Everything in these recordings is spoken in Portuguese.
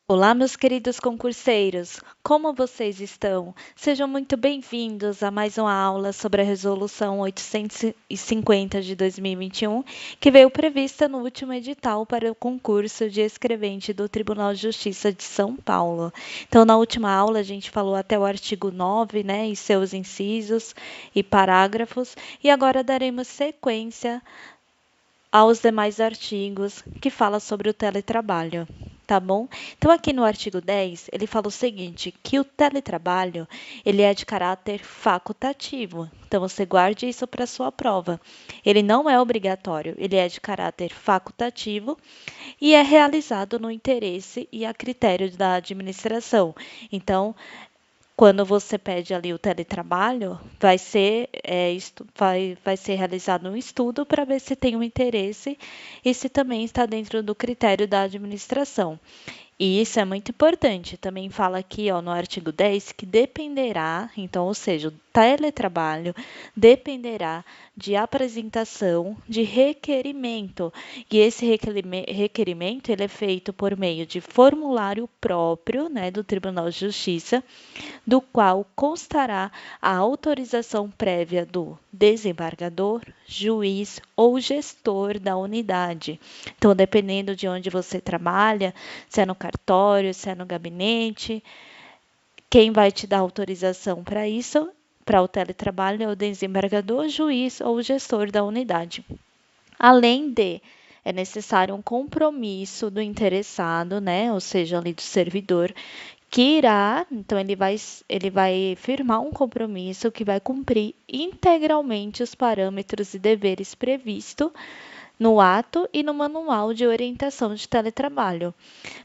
Olá, meus queridos concurseiros, como vocês estão? Sejam muito bem-vindos a mais uma aula sobre a Resolução 850 de 2021, que veio prevista no último edital para o concurso de escrevente do Tribunal de Justiça de São Paulo. Então, na última aula, a gente falou até o artigo 9, né, e seus incisos e parágrafos, e agora daremos sequência aos demais artigos que fala sobre o teletrabalho, tá bom? Então aqui no artigo 10, ele fala o seguinte, que o teletrabalho, ele é de caráter facultativo. Então você guarde isso para sua prova. Ele não é obrigatório, ele é de caráter facultativo e é realizado no interesse e a critério da administração. Então, quando você pede ali o teletrabalho, vai ser realizado um estudo para ver se tem um interesse e se também está dentro do critério da administração. E isso é muito importante. Também fala aqui, ó, no artigo 10 que dependerá, então, ou seja, o teletrabalho dependerá de apresentação de requerimento. E esse requerimento ele é feito por meio de formulário próprio, né, do Tribunal de Justiça, do qual constará a autorização prévia do desembargador, juiz ou gestor da unidade. Então, dependendo de onde você trabalha, se é no cartório, se é no gabinete, quem vai te dar autorização para isso, para o teletrabalho, é o desembargador, juiz ou gestor da unidade. Além de é necessário um compromisso do interessado, né, ou seja, ali do servidor, que irá, então ele vai firmar um compromisso que vai cumprir integralmente os parâmetros e deveres previstos no ato e no manual de orientação de teletrabalho,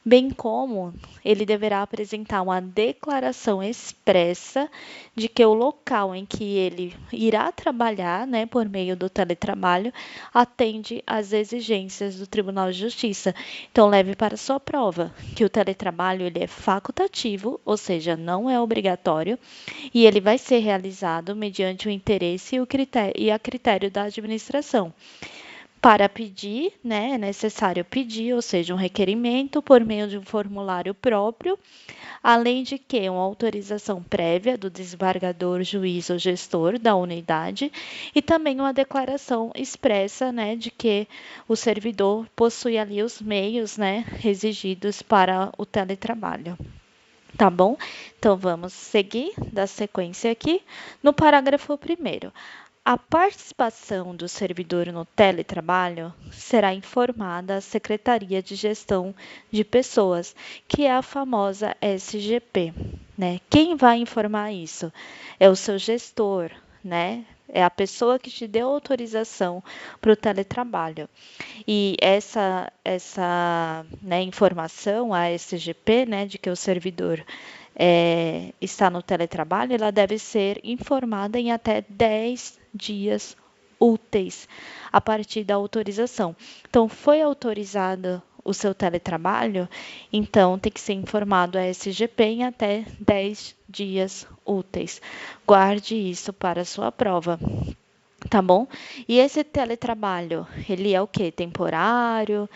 bem como ele deverá apresentar uma declaração expressa de que o local em que ele irá trabalhar, né, por meio do teletrabalho, atende às exigências do Tribunal de Justiça. Então, leve para sua prova que o teletrabalho ele é facultativo, ou seja, não é obrigatório, e ele vai ser realizado mediante o interesse e a critério da administração. Para pedir, né, é necessário pedir, ou seja, um requerimento por meio de um formulário próprio, além de que uma autorização prévia do desembargador, juiz ou gestor da unidade e também uma declaração expressa, né, de que o servidor possui ali os meios, né, exigidos para o teletrabalho. Tá bom? Então vamos seguir da sequência aqui. No parágrafo 1º, a participação do servidor no teletrabalho será informada à Secretaria de Gestão de Pessoas, que é a famosa SGP, né? Quem vai informar isso? É o seu gestor, né? É a pessoa que te deu autorização para o teletrabalho. E essa né, informação, a SGP, né, de que o servidor está no teletrabalho, ela deve ser informada em até 10 dias úteis a partir da autorização. Então, foi autorizado o seu teletrabalho, então tem que ser informado a SGP em até 10 dias úteis. Guarde isso para a sua prova. Tá bom? E esse teletrabalho, ele é o quê? Temporário,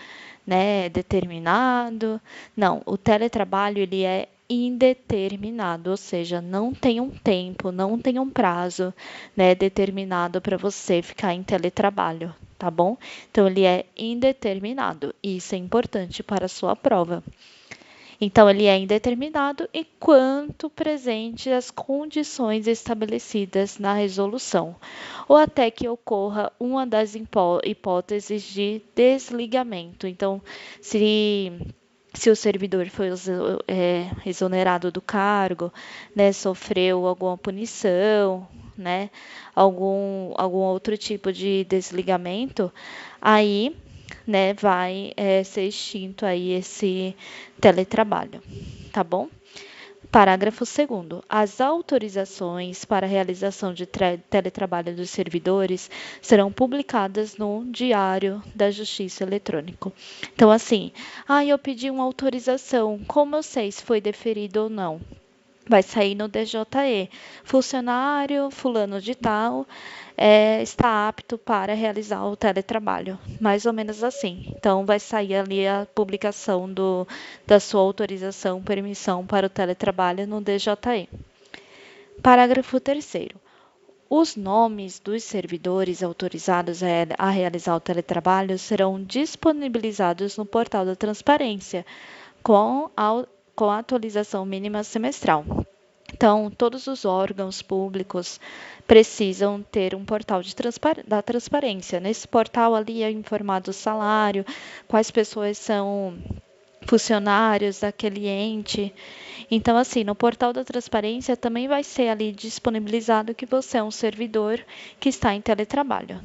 né? Determinado? Não, o teletrabalho, ele é indeterminado, ou seja, não tem um tempo, não tem um prazo, né, determinado para você ficar em teletrabalho, tá bom? Então, ele é indeterminado, e isso é importante para a sua prova. Então, ele é indeterminado enquanto presente as condições estabelecidas na resolução, ou até que ocorra uma das hipóteses de desligamento. Então, se o servidor foi exonerado do cargo, né, sofreu alguma punição, né, algum outro tipo de desligamento, aí, né, vai ser extinto aí esse teletrabalho, tá bom? Parágrafo 2º. As autorizações para a realização de teletrabalho dos servidores serão publicadas no Diário da Justiça Eletrônico. Então, assim, eu pedi uma autorização, como eu sei se foi deferido ou não? vai sair no DJE. Funcionário fulano de tal está apto para realizar o teletrabalho. Mais ou menos assim. Então, vai sair ali a publicação da sua autorização, permissão para o teletrabalho no DJE. Parágrafo 3º. Os nomes dos servidores autorizados a realizar o teletrabalho serão disponibilizados no portal da transparência, com a atualização mínima semestral. Então, todos os órgãos públicos precisam ter um portal da transparência. Nesse portal ali é informado o salário, quais pessoas são funcionários daquele ente. Então, assim, no portal da transparência também vai ser ali disponibilizado que você é um servidor que está em teletrabalho.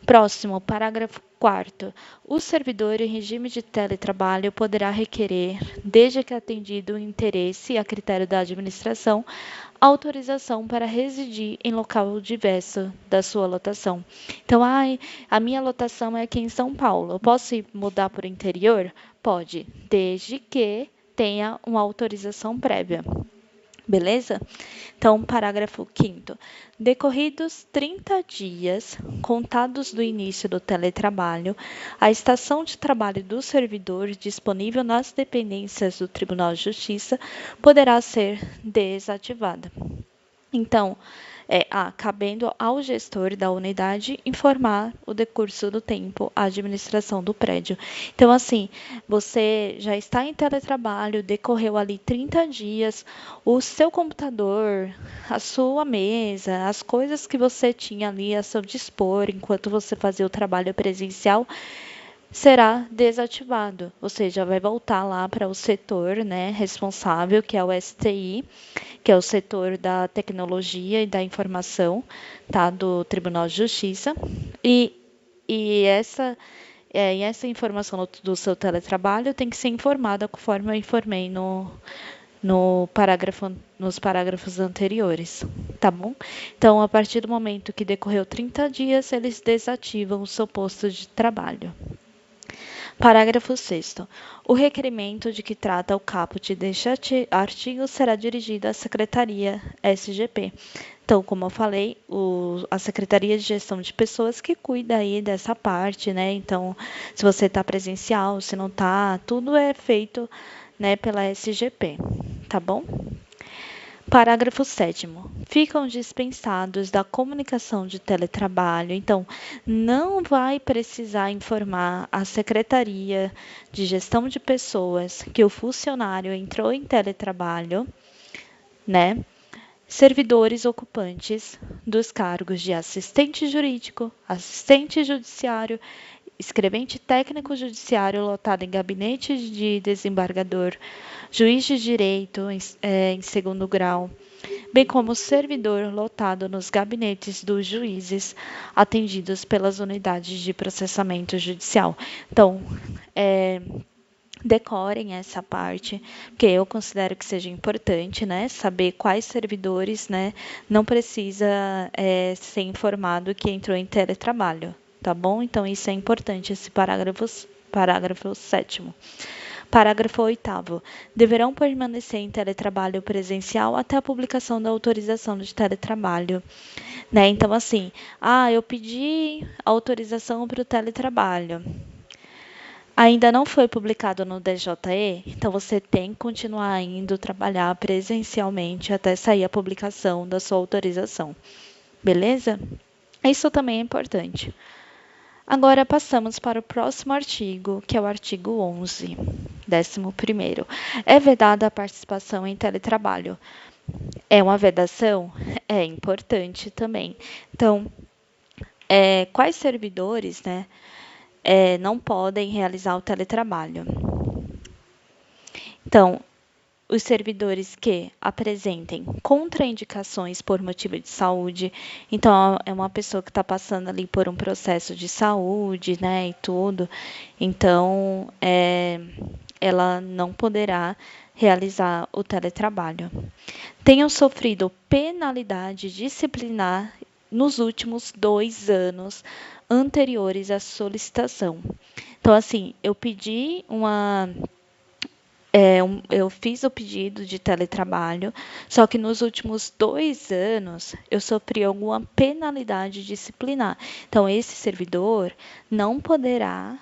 Próximo, parágrafo 4º. O servidor em regime de teletrabalho poderá requerer, desde que atendido o interesse a critério da administração, autorização para residir em local diverso da sua lotação. Então, a minha lotação é aqui em São Paulo. Eu posso mudar para o interior? Pode, desde que tenha uma autorização prévia. Beleza? Então, parágrafo 5º. Decorridos 30 dias, contados do início do teletrabalho, a estação de trabalho do servidor disponível nas dependências do Tribunal de Justiça poderá ser desativada. Então, cabendo ao gestor da unidade informar o decurso do tempo à administração do prédio. Então, assim, você já está em teletrabalho, decorreu ali 30 dias, o seu computador, a sua mesa, as coisas que você tinha ali a seu dispor enquanto você fazia o trabalho presencial, será desativado, ou seja, vai voltar lá para o setor, né, responsável, que é o STI, que é o setor da tecnologia e da informação, tá, do Tribunal de Justiça, e essa informação do seu teletrabalho tem que ser informada conforme eu informei nos parágrafos anteriores, tá bom? Então, a partir do momento que decorreu 30 dias, eles desativam o seu posto de trabalho. Parágrafo 6º. O requerimento de que trata o caput deste artigo será dirigido à Secretaria SGP. Então, como eu falei, a Secretaria de Gestão de Pessoas que cuida aí dessa parte, né? Então, se você está presencial, se não está, tudo é feito, né, pela SGP, tá bom? Parágrafo 7º. Ficam dispensados da comunicação de teletrabalho. Então, não vai precisar informar a Secretaria de Gestão de Pessoas que o funcionário entrou em teletrabalho, né? Servidores ocupantes dos cargos de assistente jurídico, assistente judiciário, escrevente técnico judiciário lotado em gabinete de desembargador, juiz de direito em segundo grau, bem como servidor lotado nos gabinetes dos juízes atendidos pelas unidades de processamento judicial. Então, decorem essa parte, porque eu considero que seja importante, né, saber quais servidores, né, não precisa ser informado que entrou em teletrabalho, tá bom? Então, isso é importante, esse parágrafo 7º. Parágrafo 8º. Deverão permanecer em teletrabalho presencial até a publicação da autorização de teletrabalho. Né? Então, assim, eu pedi autorização para o teletrabalho. Ainda não foi publicado no DJE, então você tem que continuar indo trabalhar presencialmente até sair a publicação da sua autorização. Beleza? Isso também é importante. Agora passamos para o próximo artigo, que é o artigo 11, 11º. É vedada a participação em teletrabalho. É uma vedação? É importante também. Então, quais servidores, né, não podem realizar o teletrabalho? Então, os servidores que apresentem contraindicações por motivo de saúde, então é uma pessoa que está passando ali por um processo de saúde, né, e tudo, então ela não poderá realizar o teletrabalho. Tenham sofrido penalidade disciplinar nos últimos 2 anos anteriores à solicitação. Então, assim, eu pedi eu fiz o pedido de teletrabalho, só que nos últimos 2 anos eu sofri alguma penalidade disciplinar. Então, esse servidor não poderá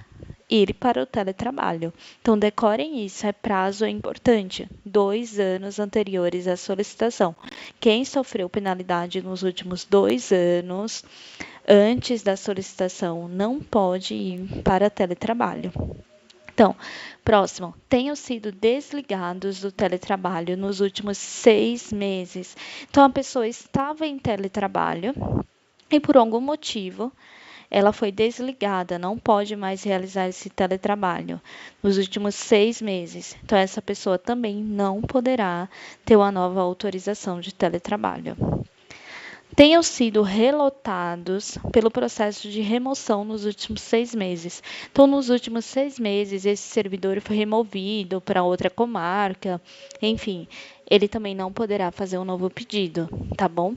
ir para o teletrabalho. Então, decorem isso, prazo é importante. 2 anos anteriores à solicitação. Quem sofreu penalidade nos últimos 2 anos, antes da solicitação, não pode ir para teletrabalho. Então, próximo, tenham sido desligados do teletrabalho nos últimos 6 meses. Então, a pessoa estava em teletrabalho e, por algum motivo, ela foi desligada, não pode mais realizar esse teletrabalho nos últimos 6 meses. Então, essa pessoa também não poderá ter uma nova autorização de teletrabalho. Tenham sido relotados pelo processo de remoção nos últimos 6 meses. Então, nos últimos 6 meses, esse servidor foi removido para outra comarca, enfim, ele também não poderá fazer um novo pedido, tá bom?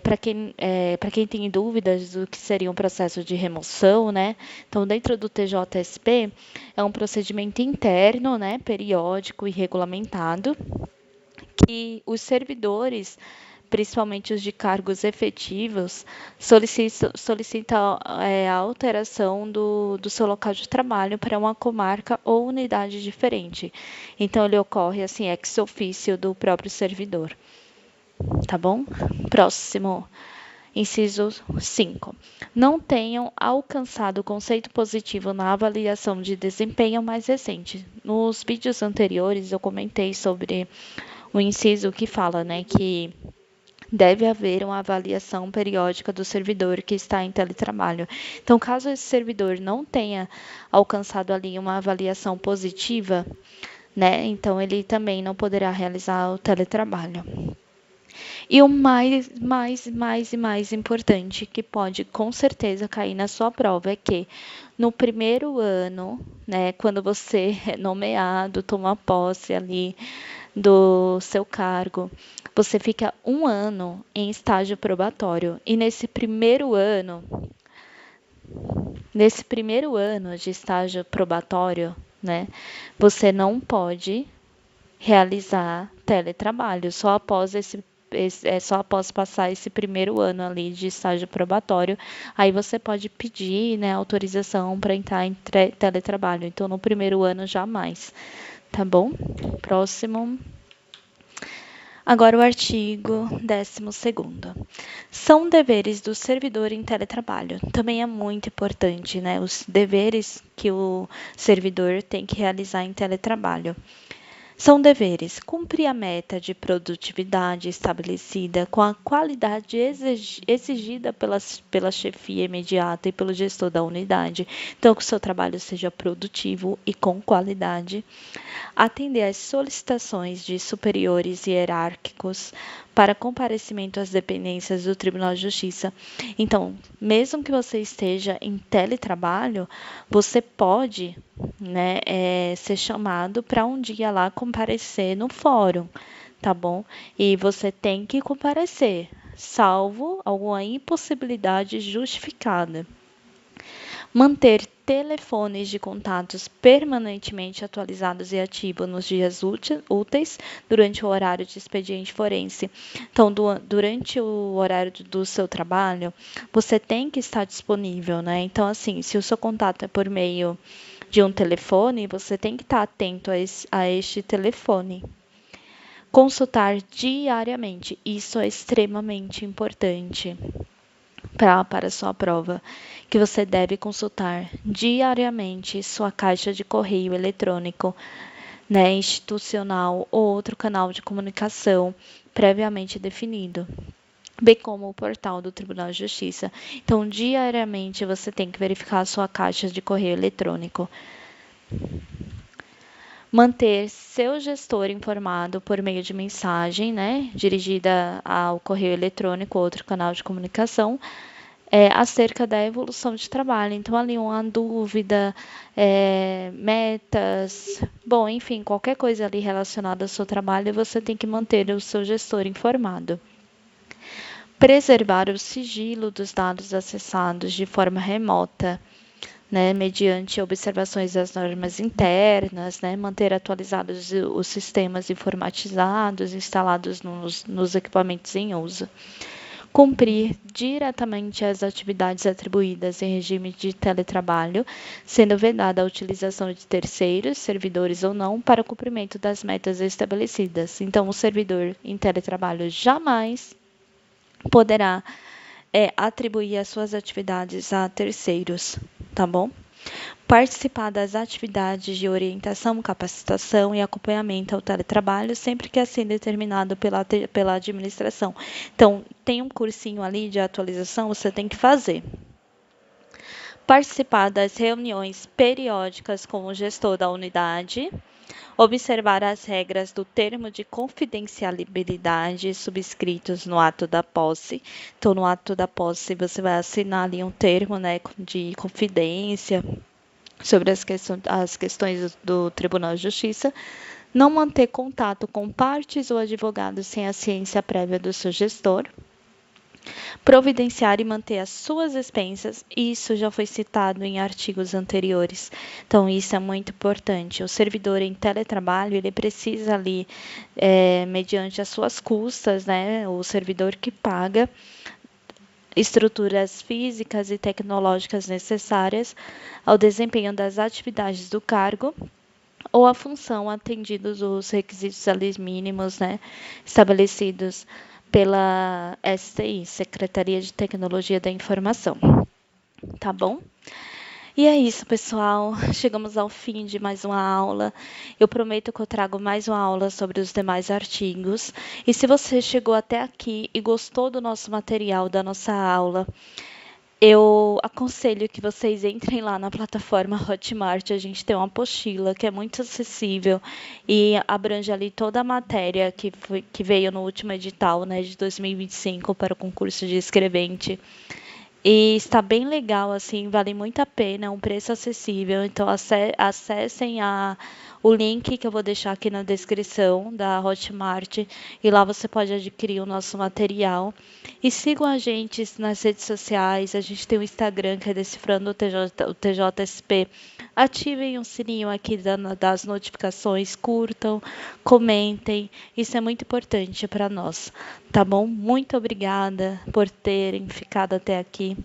Para quem tem dúvidas do que seria um processo de remoção, né? Então, dentro do TJSP, é um procedimento interno, né, periódico e regulamentado, que os servidores, principalmente os de cargos efetivos, solicitam a alteração do seu local de trabalho para uma comarca ou unidade diferente. Então, ele ocorre assim, ex officio do próprio servidor. Tá bom? Próximo. Inciso 5. Não tenham alcançado o conceito positivo na avaliação de desempenho mais recente. Nos vídeos anteriores, eu comentei sobre o inciso que fala, né, que deve haver uma avaliação periódica do servidor que está em teletrabalho. Então, caso esse servidor não tenha alcançado ali uma avaliação positiva, né, então ele também não poderá realizar o teletrabalho. E o mais importante que pode com certeza cair na sua prova é que no primeiro ano, né, quando você é nomeado, toma posse ali do seu cargo, você fica 1 ano em estágio probatório. E nesse primeiro ano de estágio probatório, né, você não pode realizar teletrabalho. Só após passar esse primeiro ano ali de estágio probatório, aí você pode pedir, né, autorização para entrar em teletrabalho. Então, no primeiro ano, jamais. Tá bom? Próximo. Agora o artigo 12º. São deveres do servidor em teletrabalho. Também é muito importante, né? Os deveres que o servidor tem que realizar em teletrabalho. São deveres: cumprir a meta de produtividade estabelecida com a qualidade exigida pela chefia imediata e pelo gestor da unidade. Então, que o seu trabalho seja produtivo e com qualidade. Atender às solicitações de superiores hierárquicos para comparecimento às dependências do Tribunal de Justiça. Então, mesmo que você esteja em teletrabalho, você pode, né, ser chamado para um dia lá comparecer no fórum, tá bom? E você tem que comparecer, salvo alguma impossibilidade justificada. Manter telefones de contatos permanentemente atualizados e ativos nos dias úteis durante o horário de expediente forense. Então, durante o horário do seu trabalho, você tem que estar disponível, né? Então, assim, se o seu contato é por meio de um telefone, você tem que estar atento a este telefone. Consultar diariamente, isso é extremamente importante para a sua prova, que você deve consultar diariamente sua caixa de correio eletrônico, né, institucional ou outro canal de comunicação previamente definido, bem como o portal do Tribunal de Justiça. Então, diariamente você tem que verificar a sua caixa de correio eletrônico. Manter seu gestor informado por meio de mensagem, né, dirigida ao correio eletrônico ou outro canal de comunicação, acerca da evolução de trabalho. Então, ali uma dúvida, metas, bom, enfim, qualquer coisa ali relacionada ao seu trabalho, você tem que manter o seu gestor informado. Preservar o sigilo dos dados acessados de forma remota, né, mediante observações das normas internas, né, manter atualizados os sistemas informatizados instalados nos equipamentos em uso. Cumprir diretamente as atividades atribuídas em regime de teletrabalho, sendo vedada a utilização de terceiros, servidores ou não, para o cumprimento das metas estabelecidas. Então, o servidor em teletrabalho jamais poderá atribuir as suas atividades a terceiros, tá bom? Participar das atividades de orientação, capacitação e acompanhamento ao teletrabalho, sempre que assim determinado pela administração. Então, tem um cursinho ali de atualização, você tem que fazer. Participar das reuniões periódicas com o gestor da unidade, observar as regras do termo de confidencialidade subscritos no ato da posse. Então, no ato da posse, você vai assinar ali um termo, né, de confidência sobre as questões do Tribunal de Justiça. Não manter contato com partes ou advogados sem a ciência prévia do seu gestor. Providenciar e manter as suas expensas, isso já foi citado em artigos anteriores. Então, isso é muito importante. O servidor em teletrabalho, ele precisa ali, mediante as suas custas, né, o servidor que paga, estruturas físicas e tecnológicas necessárias ao desempenho das atividades do cargo ou a função, atendidos os requisitos ali mínimos, né, estabelecidos pela STI, Secretaria de Tecnologia da Informação. Tá bom? E é isso, pessoal. Chegamos ao fim de mais uma aula. Eu prometo que eu trago mais uma aula sobre os demais artigos. E se você chegou até aqui e gostou do nosso material, da nossa aula, eu aconselho que vocês entrem lá na plataforma Hotmart. A gente tem uma apostila que é muito acessível e abrange ali toda a matéria que veio no último edital, né, de 2025 para o concurso de escrevente. E está bem legal, assim, vale muito a pena, é um preço acessível. Então, acessem o link que eu vou deixar aqui na descrição da Hotmart e lá você pode adquirir o nosso material. E sigam a gente nas redes sociais, a gente tem o Instagram que é Decifrando o TJSP. Ativem o sininho aqui das notificações, curtam, comentem, isso é muito importante para nós, tá bom? Muito obrigada por terem ficado até aqui.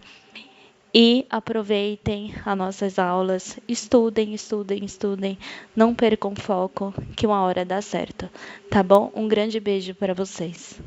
E aproveitem as nossas aulas, estudem, estudem, estudem, não percam foco, que uma hora dá certo, tá bom? Um grande beijo para vocês.